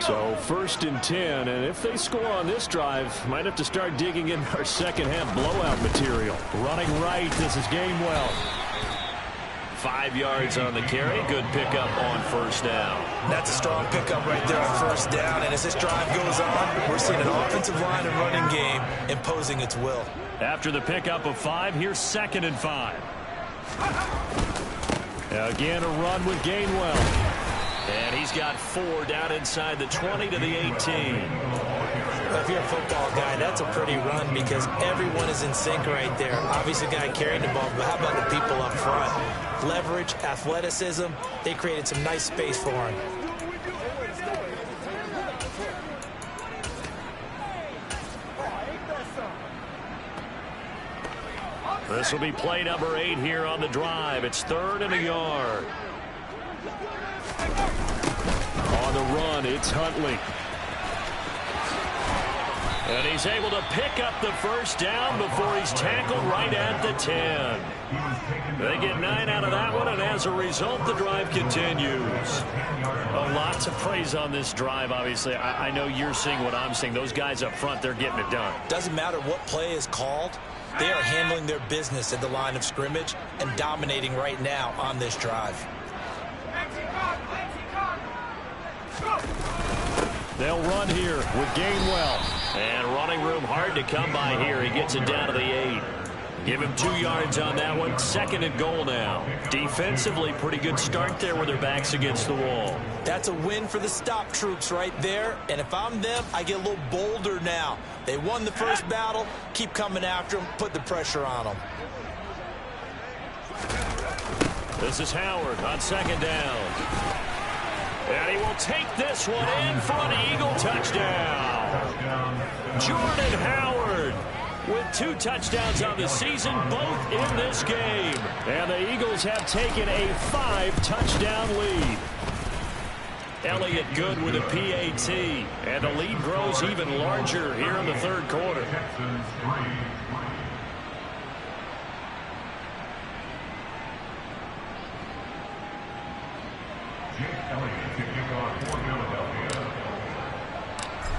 So 1st and 10, and if they score on this drive, might have to start digging in our second half blowout material. Running right, this is Gainwell. 5 yards on the carry. Good pickup on 1st down. That's a strong pickup right there on 1st down. And as this drive goes on, we're seeing an offensive line and running game imposing its will. After the pickup of 5, here's 2nd and 5. Again, a run with Gainwell. And he's got 4 down inside the 20 to the 18. If you're a football guy, that's a pretty run because everyone is in sync right there. Obviously, the guy carrying the ball, but how about the people up front? Leverage, athleticism, they created some nice space for him. This will be play number 8 here on the drive. It's 3rd and a yard. On the run, it's Huntley. And he's able to pick up the first down before he's tackled right at the 10. They get 9 out of that one, and as a result, the drive continues. Oh, lots of praise on this drive, obviously. I know you're seeing what I'm seeing. Those guys up front, they're getting it done. Doesn't matter what play is called. They are handling their business at the line of scrimmage and dominating right now on this drive. They'll run here with Gainwell. And running room hard to come by here. He gets it down to the 8. Give him 2 yards on that one. 2nd and goal now. Defensively, pretty good start there with their backs against the wall. That's a win for the stop troops right there. And if I'm them, I get a little bolder now. They won the first battle. Keep coming after them. Put the pressure on them. This is Howard on 2nd down. And he will take this one in for an Eagle touchdown. Jordan Howard with 2 touchdowns on the season, both in this game. And the Eagles have taken a 5-touchdown lead. Elliott good with a PAT. And the lead grows even larger here in the 3rd quarter.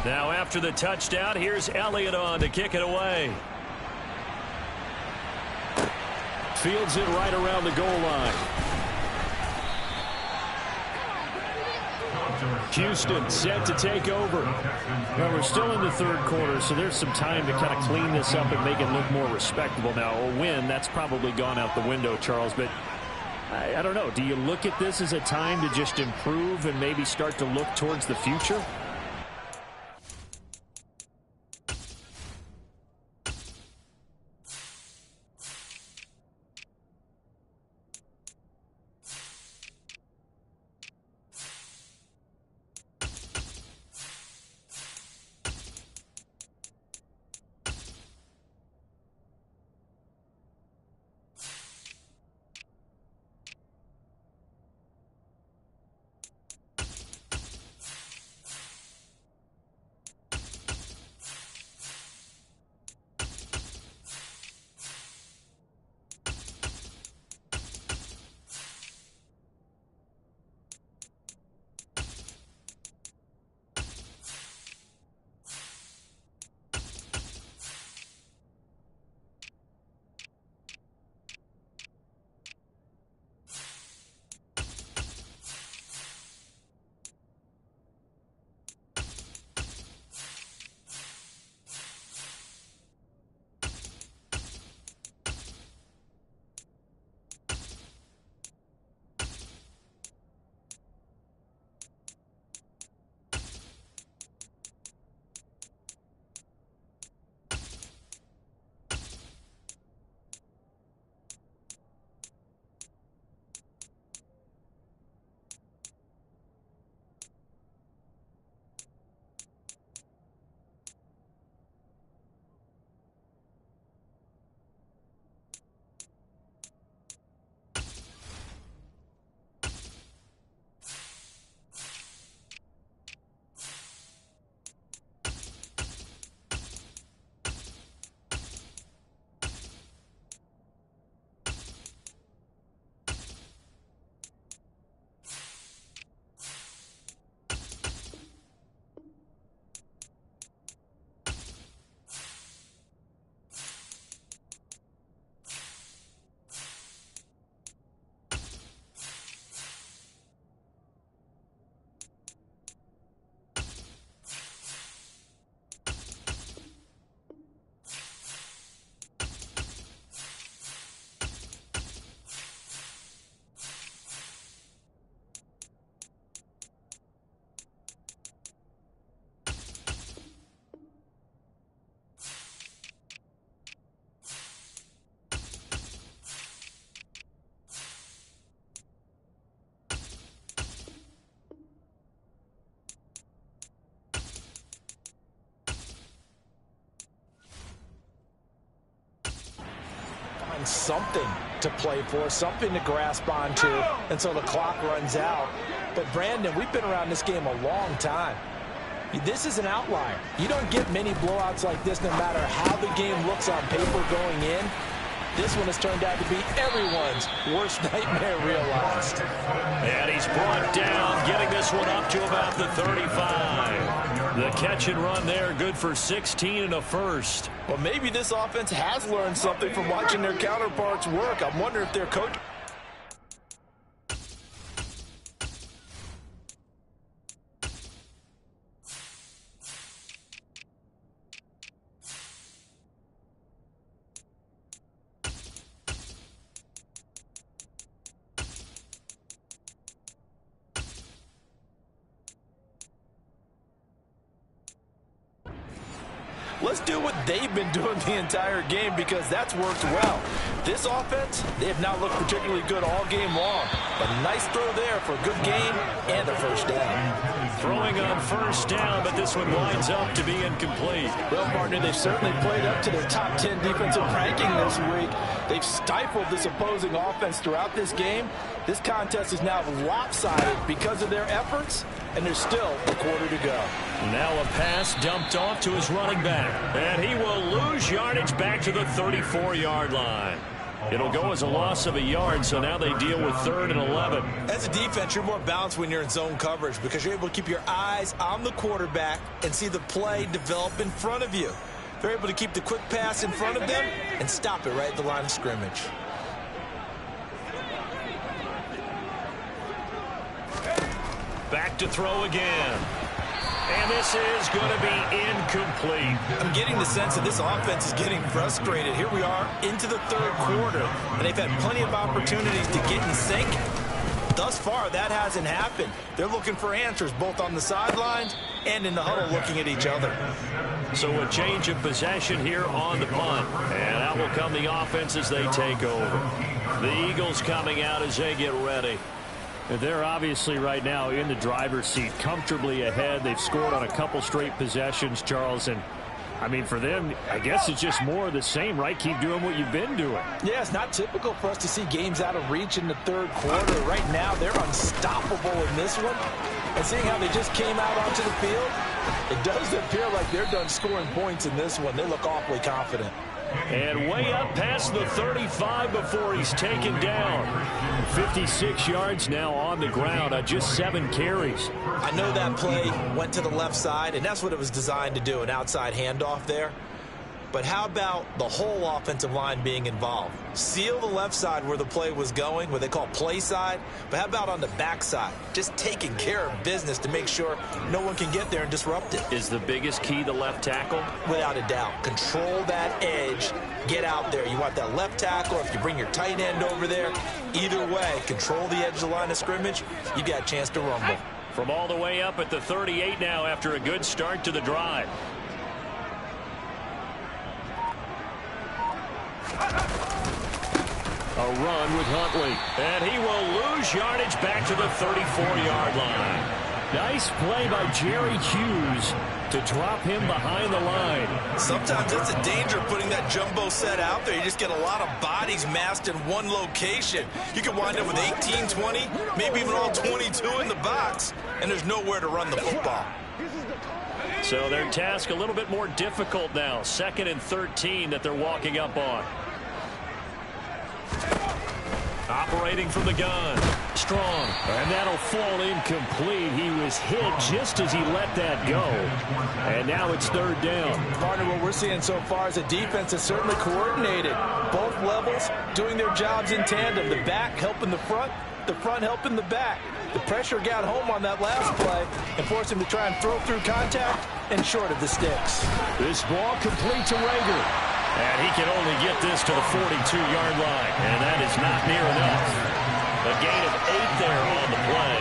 Now after the touchdown, here's Elliott on to kick it away. Fields it right around the goal line. Houston set to take over. Well, we're still in the 3rd quarter, so there's some time to kind of clean this up and make it look more respectable. Now, a win, that's probably gone out the window, Charles, but I don't know. Do you look at this as a time to just improve and maybe start to look towards the future? them something to play for, something to grasp onto until the clock runs out. But, Brandon, we've been around this game a long time. This is an outlier. You don't get many blowouts like this no matter how the game looks on paper going in. This one has turned out to be everyone's worst nightmare realized. And he's brought down, getting this one up to about the 35. The catch and run there, good for 16 and a first. Well, maybe this offense has learned something from watching their counterparts work. I'm wondering if their coach... Let's do what they've been doing the entire game because that's worked well. This offense, they have not looked particularly good all game long. But nice throw there for a good gain and a first down. Throwing on first down, but this one winds up to be incomplete. Well, partner, they've certainly played up to their top 10 defensive ranking this week. They've stifled this opposing offense throughout this game. This contest is now lopsided because of their efforts, and there's still a quarter to go. Now a pass dumped off to his running back, and he will lose yardage back to the 34-yard line. It'll go as a loss of a yard, so now they deal with 3rd and 11. As a defense, you're more balanced when you're in zone coverage because you're able to keep your eyes on the quarterback and see the play develop in front of you. They're able to keep the quick pass in front of them and stop it right at the line of scrimmage. Back to throw again. And this is going to be incomplete. I'm getting the sense that this offense is getting frustrated. Here we are into the 3rd quarter, and they've had plenty of opportunities to get in sync. Thus far, that hasn't happened. They're looking for answers both on the sidelines and in the huddle looking at each other. So a change of possession here on the punt. And out will come the offense as they take over. The Eagles coming out as they get ready. They're obviously right now in the driver's seat, comfortably ahead. They've scored on a couple straight possessions, Charles. And, I mean, for them, I guess it's just more of the same, right? Keep doing what you've been doing. Yeah, it's not typical for us to see games out of reach in the 3rd quarter. Right now, they're unstoppable in this one. And seeing how they just came out onto the field, it does appear like they're done scoring points in this one. They look awfully confident. And way up past the 35 before he's taken down. 56 yards now on the ground on just 7 carries. I know that play went to the left side, and that's what it was designed to do, an outside handoff there. But how about the whole offensive line being involved? Seal the left side where the play was going, what they call play side. But how about on the back side? Just taking care of business to make sure no one can get there and disrupt it. Is the biggest key the left tackle? Without a doubt. Control that edge. Get out there. You want that left tackle. If you bring your tight end over there, either way, control the edge of the line of scrimmage. You got a chance to rumble. From all the way up at the 38 now after a good start to the drive. A run with Huntley. And he will lose yardage back to the 34-yard line. Nice play by Jerry Hughes to drop him behind the line. Sometimes it's a danger putting that jumbo set out there. You just get a lot of bodies massed in one location. You can wind up with 18, 20, maybe even all 22 in the box, and there's nowhere to run the football. So their task a little bit more difficult now. 2nd and 13 that they're walking up on. Operating from the gun. Strong. And that'll fall incomplete. He was hit just as he let that go. And now it's 3rd down. Partner, what we're seeing so far is a defense that's certainly coordinated. Both levels doing their jobs in tandem. The back helping the front helping the back. The pressure got home on that last play and forced him to try and throw through contact and short of the sticks. This ball complete to Rager. And he can only get this to the 42-yard line. And that is not near enough. A gain of 8 there on the play.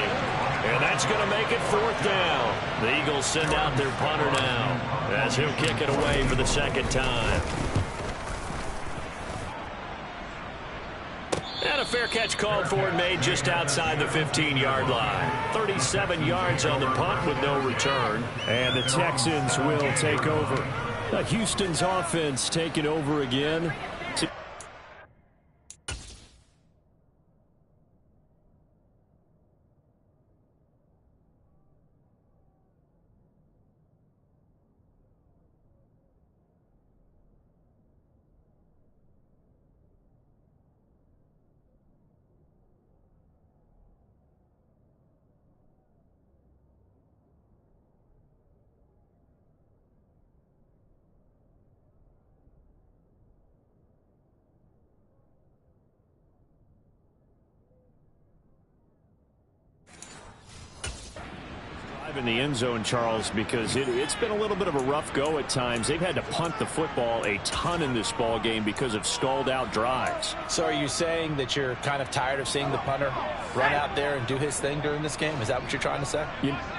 And that's going to make it 4th down. The Eagles send out their punter now as he'll kick it away for the 2nd time. And a fair catch called for and made just outside the 15-yard line. 37 yards on the punt with no return. And the Texans will take over. Houston's offense taking over again. In the end zone, Charles, because it's been a little bit of a rough go at times. They've had to punt the football a ton in this ball game because of stalled out drives. So are you saying that you're kind of tired of seeing the punter run out there and do his thing during this game? Is that what you're trying to say?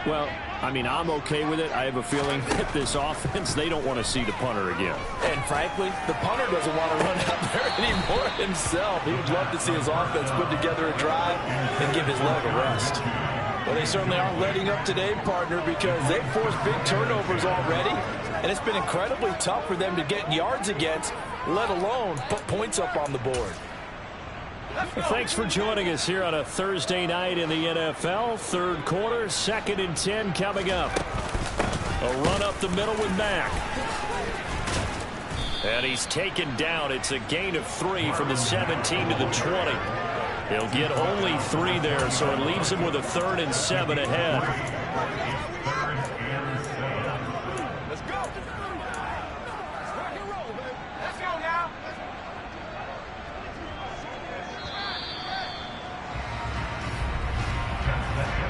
Well, I mean, I'm okay with it. I have a feeling that this offense, they don't want to see the punter again. And frankly, the punter doesn't want to run out there anymore himself. He would love to see his offense put together a drive and give his leg a rest. Well, they certainly aren't letting up today, partner, because they've forced big turnovers already, and it's been incredibly tough for them to get yards against, let alone put points up on the board. Well, thanks for joining us here on a Thursday night in the NFL. Third quarter, 2nd and 10 coming up. A run up the middle with Mack. And he's taken down. It's a gain of 3 from the 17 to the 20. He'll get only 3 there, so it leaves him with a 3rd and 7 ahead. Let's go. Rock and roll, baby. Let's go now.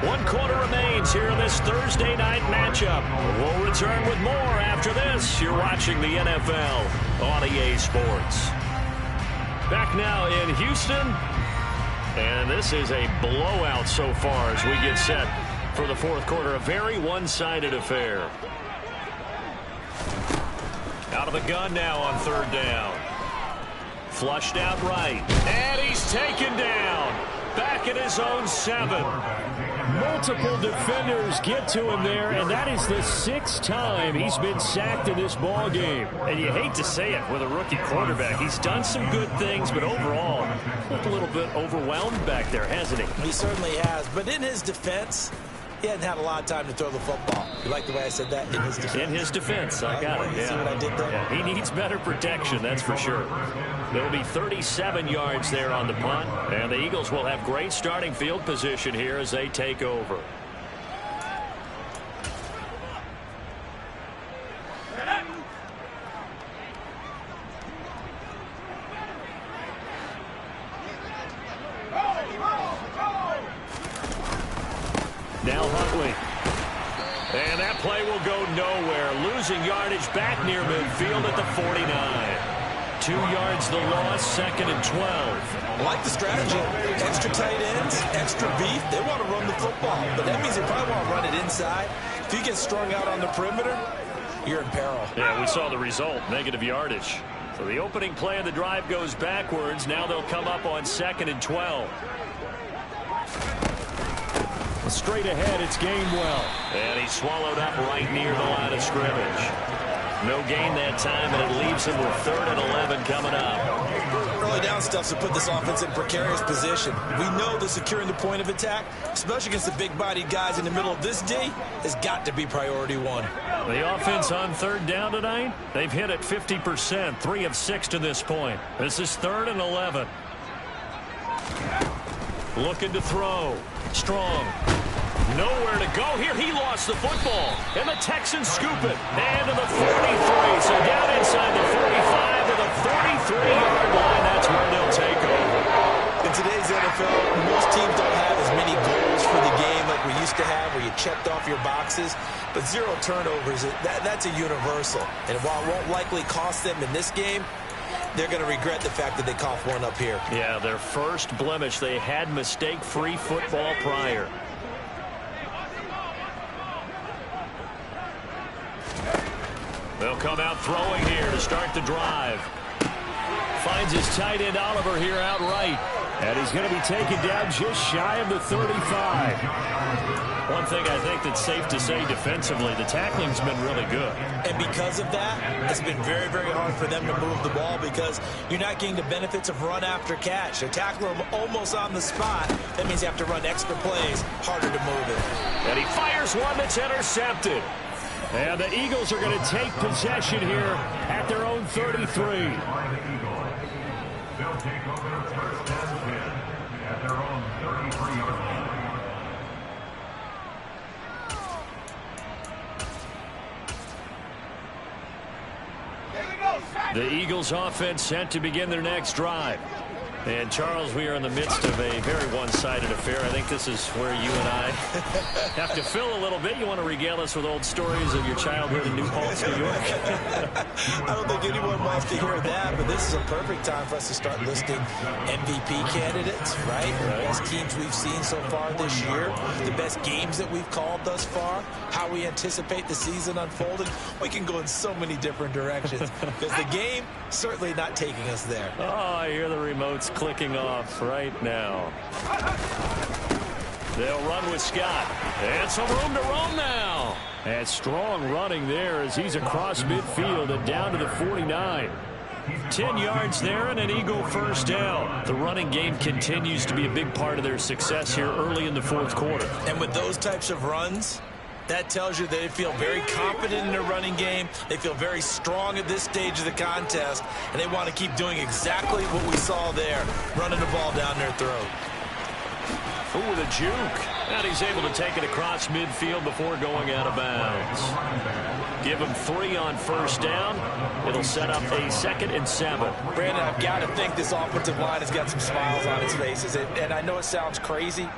One quarter remains here in this Thursday night matchup. We'll return with more after this. You're watching the NFL on EA Sports. Back now in Houston. And this is a blowout so far as we get set for the fourth quarter. A very one-sided affair. Out of the gun now on 3rd down. Flushed out right. And he's taken down. Back at his own 7. Multiple defenders get to him there, and that is the 6th time he's been sacked in this ball game. And you hate to say it with a rookie quarterback. He's done some good things, but overall, looked a little bit overwhelmed back there, hasn't he? He certainly has, but in his defense, he hadn't had a lot of time to throw the football. You like the way I said that? In his defense. In his defense, I got it. Yeah. See what I did there? Yeah, he needs better protection, that's for sure. There'll be 37 yards there on the punt, and the Eagles will have great starting field position here as they take over. Now Huntley. And that play will go nowhere. Losing yardage back near midfield at the 49. 2 yards the loss, 2nd and 12. I like the strategy. Extra tight ends, extra beef. They want to run the football, but that means they probably want to run it inside. If you get strung out on the perimeter, you're in peril. Yeah, we saw the result, negative yardage. So the opening play of the drive goes backwards. Now they'll come up on 2nd and 12. Straight ahead, it's Gainwell. And he's swallowed up right near the line of scrimmage. No gain that time, and it leaves him with 3rd and 11 coming up. Early down stuff to put this offense in precarious position. We know that securing the point of attack, especially against the big-bodied guys in the middle of this D, has got to be priority 1. The offense on 3rd down tonight, they've hit it 50%, 3 of 6 to this point. This is 3rd and 11. Looking to throw. Strong. Nowhere to go here. He lost the football. And the Texans scoop it. And to the 43. So down inside the 45 to the 33-yard line. That's where they'll take over. In today's NFL, most teams don't have as many goals for the game like we used to have, where you checked off your boxes. But 0 turnovers, that's a universal. And while it won't likely cost them in this game, they're going to regret the fact that they coughed one up here. Yeah, their first blemish. They had mistake-free football prior. They'll come out throwing here to start the drive. Finds his tight end Oliver here outright. And he's going to be taken down just shy of the 35. One thing I think that's safe to say defensively, the tackling's been really good. And because of that, it's been very, very hard for them to move the ball because you're not getting the benefits of run after catch. They tackle him almost on the spot. That means you have to run extra plays, harder to move it. And he fires one that's intercepted. And the Eagles are going to take possession here at their own 33. They'll take over 1st and 10 at their own 33-yard line. The Eagles offense set to begin their next drive. And, Charles, we are in the midst of a very one-sided affair. I think this is where you and I have to fill a little bit. You want to regale us with old stories of your childhood in New Paltz, New York? I don't think anyone wants to hear that, but this is a perfect time for us to start listing MVP candidates, right? The best teams we've seen so far this year, the best games that we've called thus far, how we anticipate the season unfolding. We can go in so many different directions because the game certainly not taking us there. Oh, I hear the remotes clicking off right now. They'll run with Scott. And some room to roam now. And strong running there as he's across midfield and down to the 49. 10 yards there and an Eagle first down. The running game continues to be a big part of their success here early in the fourth quarter. And with those types of runs, that tells you they feel very confident in their running game. They feel very strong at this stage of the contest, and they want to keep doing exactly what we saw there, running the ball down their throat. Ooh, with a juke. And he's able to take it across midfield before going out of bounds. Give him 3 on first down. It'll set up a 2nd and 7. Brandon, I've got to think this offensive line has got some smiles on its faces, and I know it sounds crazy,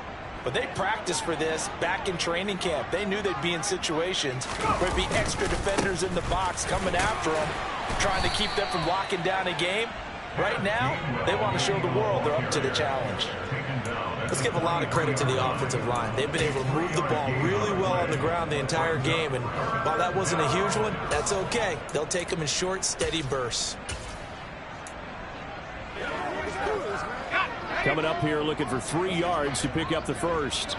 but they practiced for this back in training camp. They knew they'd be in situations where there'd be extra defenders in the box coming after them, trying to keep them from locking down a game. Right now, they want to show the world they're up to the challenge. Let's give a lot of credit to the offensive line. They've been able to move the ball really well on the ground the entire game, and while that wasn't a huge one, that's okay. They'll take them in short, steady bursts. Coming up here looking for 3 yards to pick up the first.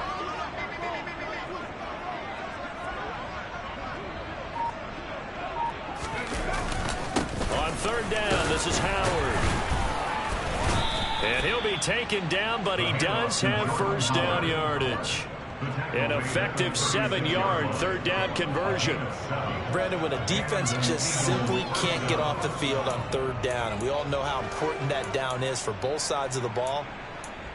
On 3rd down, this is Howard. And he'll be taken down, but he does have first down yardage. An effective 7-yard 3rd down conversion. Brandon, when a defense just simply can't get off the field on 3rd down, and we all know how important that down is for both sides of the ball,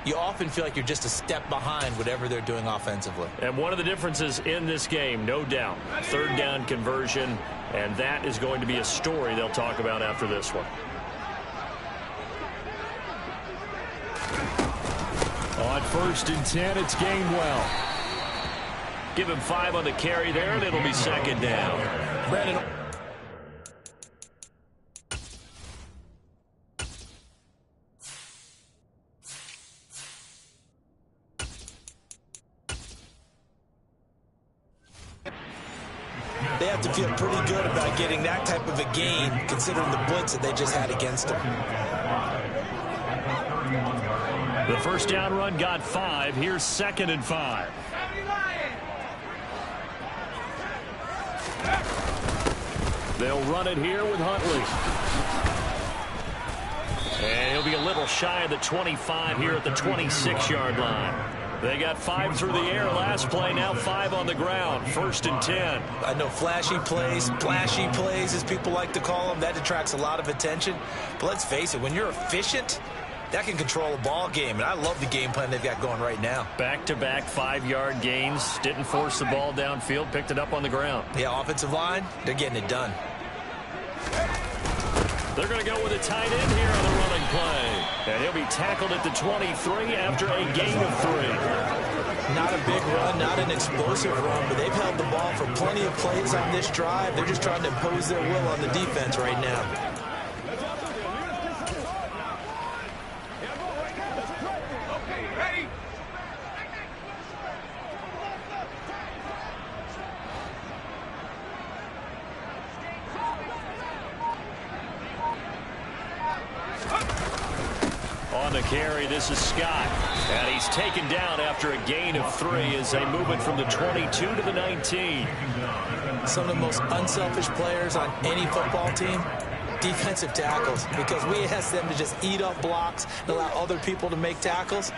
you often feel like you're just a step behind whatever they're doing offensively. And one of the differences in this game, no doubt, 3rd down conversion, and that is going to be a story they'll talk about after this one. On 1st and 10, it's Gainwell. Give him 5 on the carry there, and it'll be 2nd down. Brandon. They have to feel pretty good about getting that type of a gain, considering the blitz that they just had against them. The first down run got 5. Here's 2nd and 5. They'll run it here with Huntley. And he'll be a little shy of the 25 here at the 26-yard line. They got 5 through the air last play, now 5 on the ground. 1st and 10. I know flashy plays, as people like to call them, that attracts a lot of attention. But let's face it, when you're efficient, that can control a ball game, and I love the game plan they've got going right now. Back-to-back 5-yard gains. Didn't force the ball downfield, picked it up on the ground. Yeah, offensive line, they're getting it done. They're going to go with a tight end here on the running play. And he'll be tackled at the 23 after a gain of 3. Not a big run, not an explosive run, but they've held the ball for plenty of plays on this drive. They're just trying to impose their will on the defense right now. On the carry, this is Scott. And he's taken down after a gain of 3 as they move it from the 22 to the 19. Some of the most unselfish players on any football team, defensive tackles, because we ask them to just eat up blocks and allow other people to make tackles.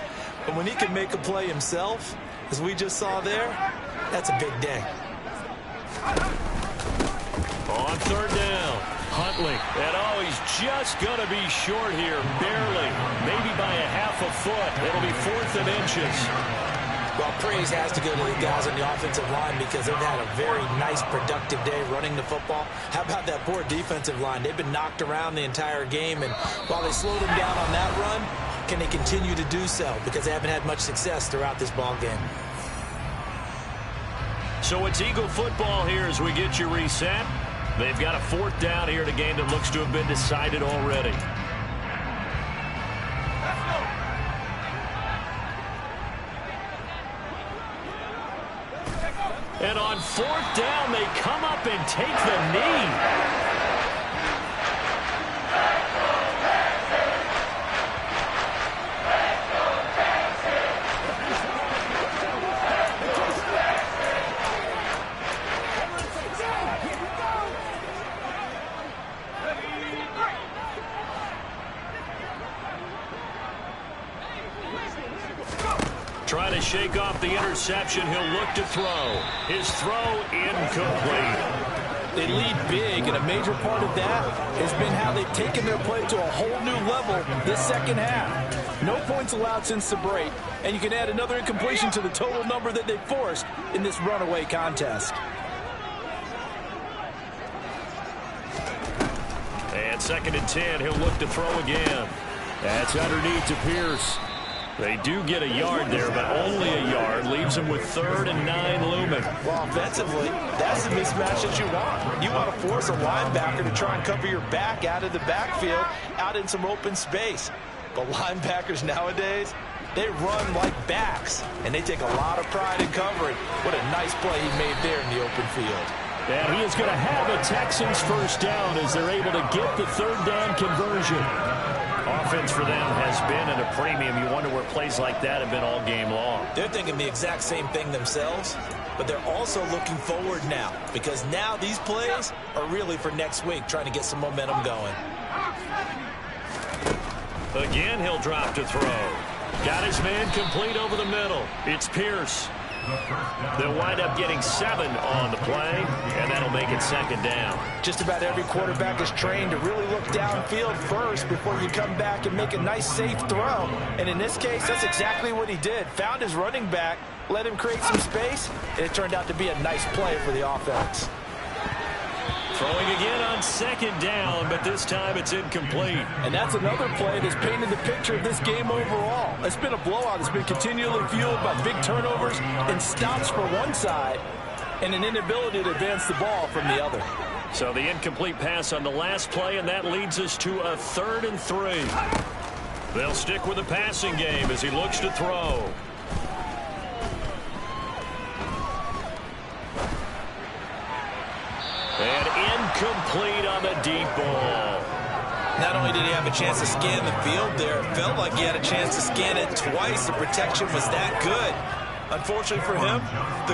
But when he can make a play himself, as we just saw there, that's a big day. On 3rd down, Huntley. And he's just going to be short here, barely, maybe by a half a foot. It'll be 4th and inches. Well, praise has to go to the guys on the offensive line because they've had a very nice, productive day running the football. How about that poor defensive line? They've been knocked around the entire game, and while they slowed them down on that run, can they continue to do so? Because they haven't had much success throughout this ball game. So it's Eagle football here as we get you reset. They've got a 4th down here in a game that looks to have been decided already. And on 4th down, they come up and take the knee. Trying to shake off the interception. He'll look to throw. His throw incomplete. They lead big, and a major part of that has been how they've taken their play to a whole new level this second half. No points allowed since the break, and you can add another incompletion to the total number that they forced in this runaway contest. And 2nd and 10. He'll look to throw again. That's underneath to Pierce. They do get a yard there, but only a yard. Leaves them with 3rd and 9 looming. Well, offensively, that's the mismatch that you want. You want to force a linebacker to try and cover your back out of the backfield, out in some open space. But linebackers nowadays, they run like backs, and they take a lot of pride in covering. What a nice play he made there in the open field. And he is going to have a Texans 1st down as they're able to get the 3rd down conversion. Offense for them has been at a premium. You wonder where plays like that have been all game long. They're thinking the exact same thing themselves, but they're also looking forward now, because now these plays are really for next week, trying to get some momentum going. Again, he'll drop to throw. Got his man complete over the middle. It's Pierce. They'll wind up getting 7 on the play, and that'll make it 2nd down. Just about every quarterback is trained to really look downfield first before you come back and make a nice, safe throw. And in this case, that's exactly what he did. Found his running back, let him create some space, and it turned out to be a nice play for the offense. Throwing again on 2nd down, but this time it's incomplete. And that's another play that's painted the picture of this game overall. It's been a blowout. It's been continually fueled by big turnovers and stops for one side and an inability to advance the ball from the other. So the incomplete pass on the last play, and that leads us to a 3rd and 3. They'll stick with the passing game as he looks to throw. And incomplete on the deep ball. Not only did he have a chance to scan the field there, it felt like he had a chance to scan it twice. The protection was that good. Unfortunately for him, the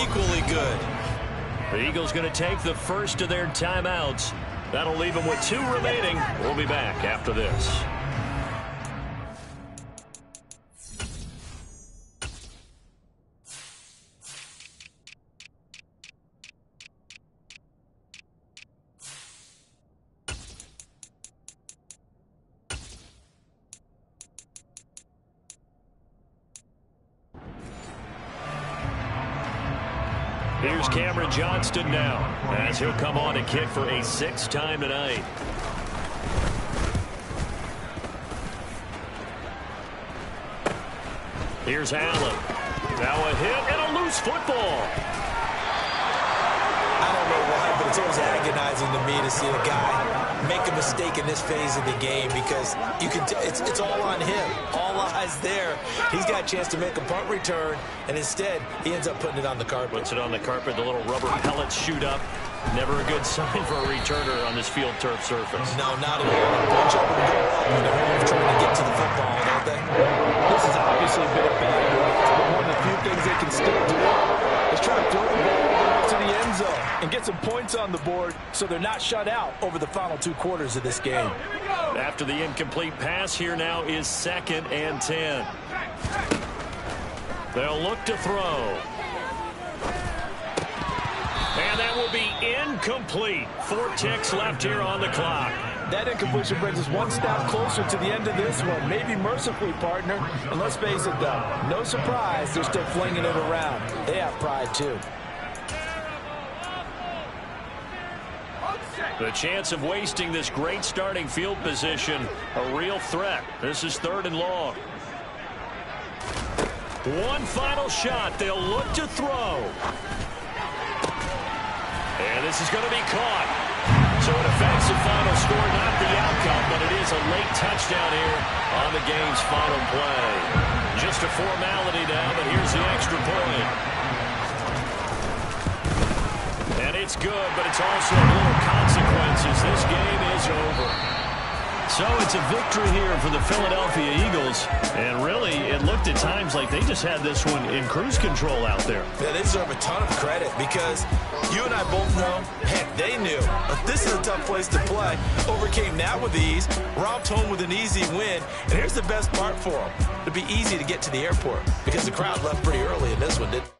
equally good. The Eagles going to take the first of their timeouts. That'll leave them with 2 remaining. We'll be back after this. Here's Cameron Johnston now, as he'll come on to kick for a 6th time tonight. Here's Allen. Now a hit and a loose football. I don't know why, but it's always agonizing to me to see a guy make a mistake in this phase of the game, because you can it's all on him. All eyes there. He's got a chance to make a punt return, and instead he ends up putting it on the carpet. Puts it on the carpet. The little rubber pellets shoot up. Never a good sign for a returner on this field turf surface. No, not at all. Bunch up and go up when they're trying to get to the football, don't they? This has obviously been a bad blitz, but one of the few things they can still do is try to throw the ball to the end zone and get some points on the board so they're not shut out over the final 2 quarters of this game. After the incomplete pass, here now is 2nd and 10. They'll look to throw. And that will be incomplete. 4 ticks left here on the clock. That incompletion brings us one step closer to the end of this one. Maybe mercifully, partner. And let's face it, though, no surprise, they're still flinging it around. They have pride, too. The chance of wasting this great starting field position, a real threat. This is 3rd and long. One final shot. They'll look to throw. And this is going to be caught. So it affects the final score, not the outcome, but it is a late touchdown here on the game's final play. Just a formality now, but here's the extra point. And it's good, but it's also a little consequences. This game is over. So it's a victory here for the Philadelphia Eagles. And really, it looked at times like they just had this one in cruise control out there. Yeah, they deserve a ton of credit because you and I both know, heck, they knew. But this is a tough place to play. Overcame that with ease, romped home with an easy win. And here's the best part for them. It'd be easy to get to the airport because the crowd left pretty early in this one, didn't